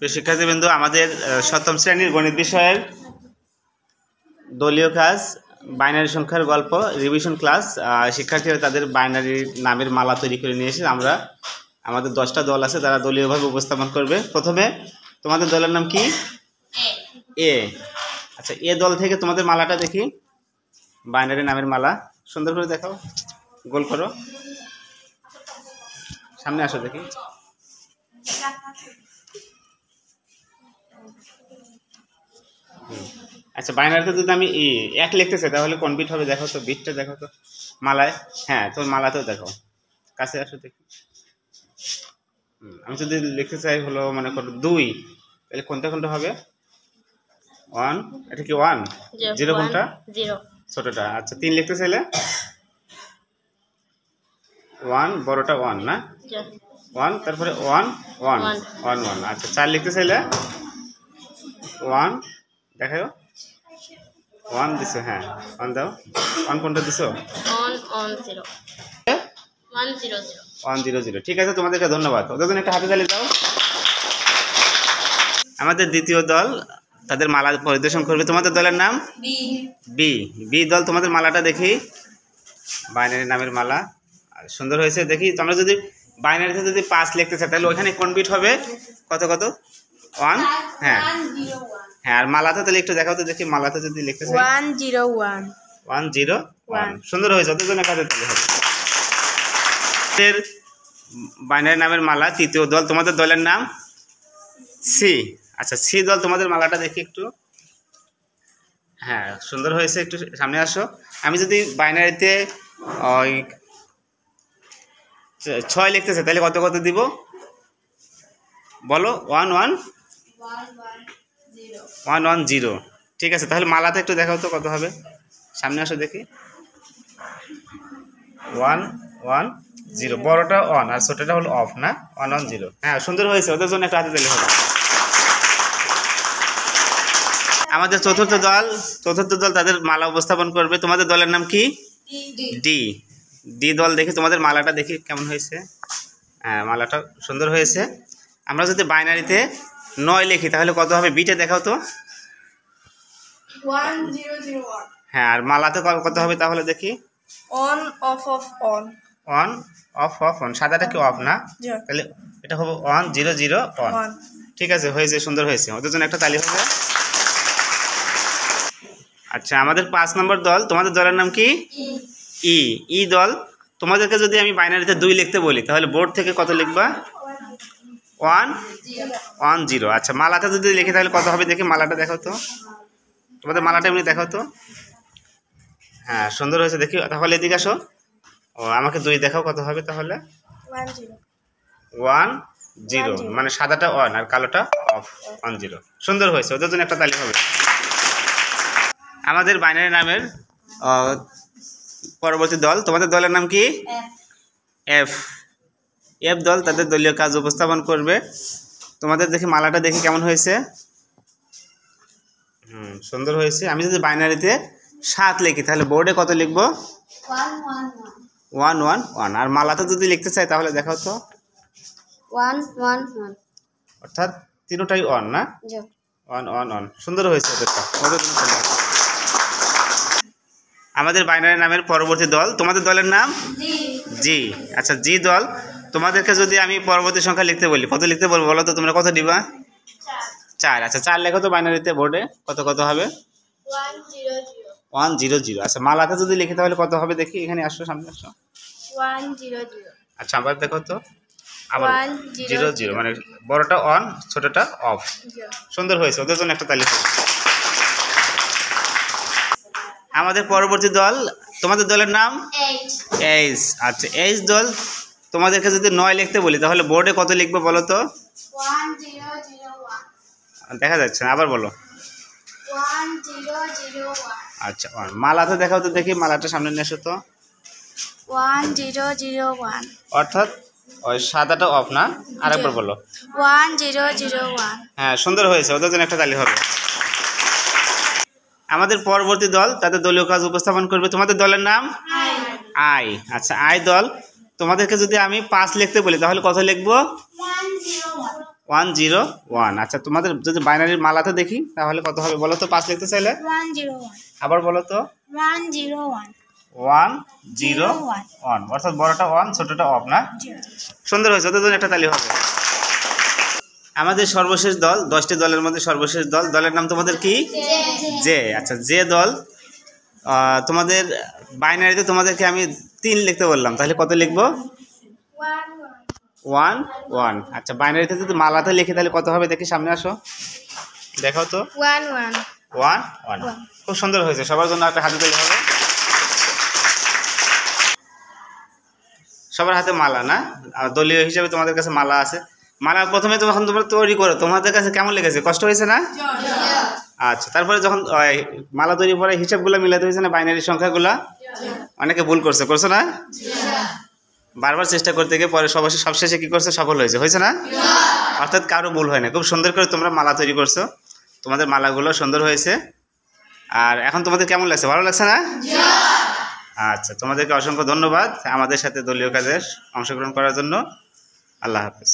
প্রিয় শিক্ষার্থীবৃন্দ, আমাদের সপ্তম শ্রেণীর গণিত বিষয়ের দলীয় কাজ বাইনারি সংখ্যার গল্প রিভিশন ক্লাস। শিক্ষার্থীরা তাদের বাইনারি নামের মালা তৈরি করে নিয়ে এসে আমাদের 10টা দল আছে, তারা দলীয়ভাবে উপস্থাপন করবে। প্রথমে তোমাদের দলের নাম কি? এ। আচ্ছা, এ দল থেকে তোমাদের মালাটা দেখি, বাইনারি নামের মালা। সুন্দর করে দেখাও, গোল করো, সামনে আসো দেখি। আচ্ছা, বাইনারিতে যদি আমি এক লিখতে চাই তাহলে কোন বিট হবে দেখো তো, বিটটা দেখো তো মালায়। হ্যাঁ, তোর মালাতেও দেখো, কাছে আসো দেখি। আমি যদি লিখতে চাই হলো মনে করো 2, তাহলে কোনটা কোনটা হবে? 1, এটা কি 1? 0 কোনটা? 0 ছোটটা। আচ্ছা, 3 লিখতে চাইলে 1, বড়টা 1 না? 1, তারপরে 1 1 1 1। আচ্ছা, 4 লিখতে চাইলে 1 দেখাও, 1 দিছো। হ্যাঁ, 1 দাও। 1 কোনটা দিছো? 1 0 0। ঠিক আছে, তোমাদেরকে ধন্যবাদ। ওদের জন্য একটা হাতে তালি দাও। আমাদের দ্বিতীয় দল তাদের মালা পরিদর্শন করবে। তোমাদের দলের নাম বি। বি দল, তোমাদের মালাটা দেখি, বাইনারি নামের মালা। সুন্দর হয়েছে দেখি। তোমরা যদি বাইনারিতে যদি 5 লিখতে চাই তাহলে ওইখানে কোন বিট হবে? কত কত? 1। হ্যাঁ হ্যাঁ, আর মালাতে তাহলে একটু দেখাও তো দেখি, মালাতে যদি লিখতে চাই 1 0 1 1 0 1। সুন্দর হয়েছে, ওদের জন্য কাজে তাহলে হবে। বাইনারি নামের মালা তৃতীয় দল, তোমাদের দলের নাম সি। আচ্ছা, সি দল, তোমাদের মালাটা দেখি একটু। হ্যাঁ, সুন্দর হয়েছে, একটু সামনে আসো। আমি যদি বাইনারিতে 6 লিখতে চাই তাহলে কত কত দিব বলো? 1 1 1 1 0। ঠিক আছে, তাহলে মালাতে একটু দেখাও তো কত হবে। সামনে আসো দেখি। 1 1 0, বড়টা 1 আর ছোটটা হলো অফ না? 1 1 0। হ্যাঁ, সুন্দর হয়েছে, ওদের জন্য একটা হাতে তালি হবে। আমাদের চতুর্থ দল তাদের মালা উপস্থাপন করবে। তোমাদের দলের নাম কি? ডি। ডি দল, দেখি তোমাদের মালাটা দেখি কেমন হয়েছে। হ্যাঁ, মালাটা সুন্দর হয়েছে। আমরা যদি বাইনারিতে 9 লিখি তাহলে কত হবে? বিটে দেখাও তো। 1 0 0 1। হ্যাঁ, আর মালাতে কত হবে তাহলে দেখি। On of of on. On of of on, সাদাটা কি অফ না? তাহলে এটা হবে 1 0 0 1। ঠিক আছে, হয়েছে, সুন্দর হয়েছে, ওদের জন্য একটা তালি হবে। আচ্ছা, আমাদের 5 নম্বর দল, তোমাদের দলের নাম কি? ই। ই দল, তোমাদেরকে যদি আমি বাইনারিতে 2 লিখতে বলি তাহলে বোর্ড থেকে কত লিখবা? 1 1 0। আচ্ছা, মালাতে যদি লিখি তাহলে কত হবে দেখি, মালাটা দেখো তো, তোমাদের মালাটা এমনি দেখো তো। হ্যাঁ, সুন্দর হয়েছে দেখি। তাহলে এদিকে আসো, ও আমাকে 2 দেখাও, কত হবে তাহলে? 1 0, মানে সাদাটা 1 আর কালোটা অফ। 1 0, সুন্দর হয়েছে, ওদের জন্য একটা তালি হবে। আমাদের বাইনারি নামের পরবর্তী দল, তোমাদের দলের নাম কি? এফ। এফ দল তাদের দলীয় কাজ উপস্থাপন করবে। তোমাদের দেখি মালাটা দেখি কেমন হয়েছে। সুন্দর হয়েছে। আমি যদি বাইনারিতে 7 লিখি তাহলে বোর্ডে কত লিখবো? 1 1 1। আর মালাতে যদি লিখতে চাই তাহলে দেখাও তো। 1 1 1, অর্থাৎ তিনটাই 1 না? 1 1 1। সুন্দর হয়েছে ওদেরটা, ওদের জন্য সুন্দর। আমাদের বাইনারি নামের পরবর্তী দল, তোমাদের দলের নাম জি। আচ্ছা, জি দল, তোমাদেরকে যদি আমি পরবর্তী সংখ্যা লিখতে বলি কত লিখতে বলবো বলো তো, তোমরা কত দিবা? 4। আচ্ছা, 4 লেখো তো বাইনারিতে বোর্ডে, কত কত হবে? 1 0 0। আচ্ছা, মালাতে যদি লিখি তাহলে কত হবে দেখি, এখানে আসো, সামনে আসো। 1 0 0। আচ্ছা, আবার দেখো তো, আবার 0 0, মানে বড়টা 1 ছোটটা অফ। সুন্দর হয়েছে, ওদের জন্য একটা তালি হবে। আমাদের পরবর্তী দল, তোমাদের দলের নাম এইচ। আচ্ছা, এইচ দল, তোমাদেরকে যদি 9 লিখতে বলি তাহলে বোর্ডে কত লিখবো বলো তো? 1 0 0 1। দেখা যাচ্ছে না, আবার বলো। 1 0 0 1। আচ্ছা, 1। মালাতে দেখাও তো দেখি, মালাটা সামনে নিয়ে এসো তো। 1 0 0 1। অর্থাৎ ওই সাদাটা অফ না? আরেকবার বলো। 1 0 0 1। হ্যাঁ, সুন্দর হয়েছে, ওদের জন্য একটা তালি হবে। আমাদের পরবর্তী দল তাদের দলীয় কাজ উপস্থাপন করবে। তোমাদের দলের নাম আই। আচ্ছা, আই দল, তোমাদেরকে যদি আমি 5 লিখতে বলি তাহলে কত লিখবো? 1 0 1। 101। আচ্ছা তোমাদের যদি বাইনারির মালাতে দেখি তাহলে কত হবে বলো তো? 5 লিখতে চাইলে 101 আবার বলো তো? 101 101, অর্থাৎ বড়টা 1 ছোটটা অফ না? সুন্দর হয়েছে, ওদের জন্য একটা তালি হবে। আমাদের সর্বশেষ দল, 10টি দলের মধ্যে সর্বশেষ দল, দলের নাম তোমাদের কি? জে। আচ্ছা জে দল, তোমাদের বাইনারিতে তোমাদেরকে আমি 3 লিখতে বললাম, তাহলে কত লিখবো? 1 আচ্ছা বাইনারিতে যদি মালাতে লিখি তাহলে কত হবে দেখি, সামনে আসো দেখাও তো। 1 খুব সুন্দর হয়েছে, সবার জন্য একটা হাতে তালি হবে। সবার হাতে মালা না? আর দলীয় হিসাবে তোমাদের কাছে মালা আছে। মালা প্রথমে যখন তোমরা তৈরি করো তোমাদের কাছে কেমন লেগেছে? কষ্ট হয়েছে না? আচ্ছা তারপরে যখন মালা তৈরি পরে হিসাবগুলো মিলাতে হয়েছে না, বাইনারি সংখ্যাগুলো? অনেকে ভুল করছো না? বারবার চেষ্টা করতে গিয়ে পরে সবশেষে কি করছে? সফল হয়েছে না? অর্থাৎ কারো ভুল হয় না। খুব সুন্দর করে তোমরা মালা তৈরি করছো, তোমাদের মালাগুলো সুন্দর হয়েছে। আর এখন তোমাদের কেমন লাগছে? ভালো লাগছে না? আচ্ছা তোমাদেরকে অসংখ্য ধন্যবাদ আমাদের সাথে দলীয় কাজে অংশগ্রহণ করার জন্য। আল্লাহ হাফেজ।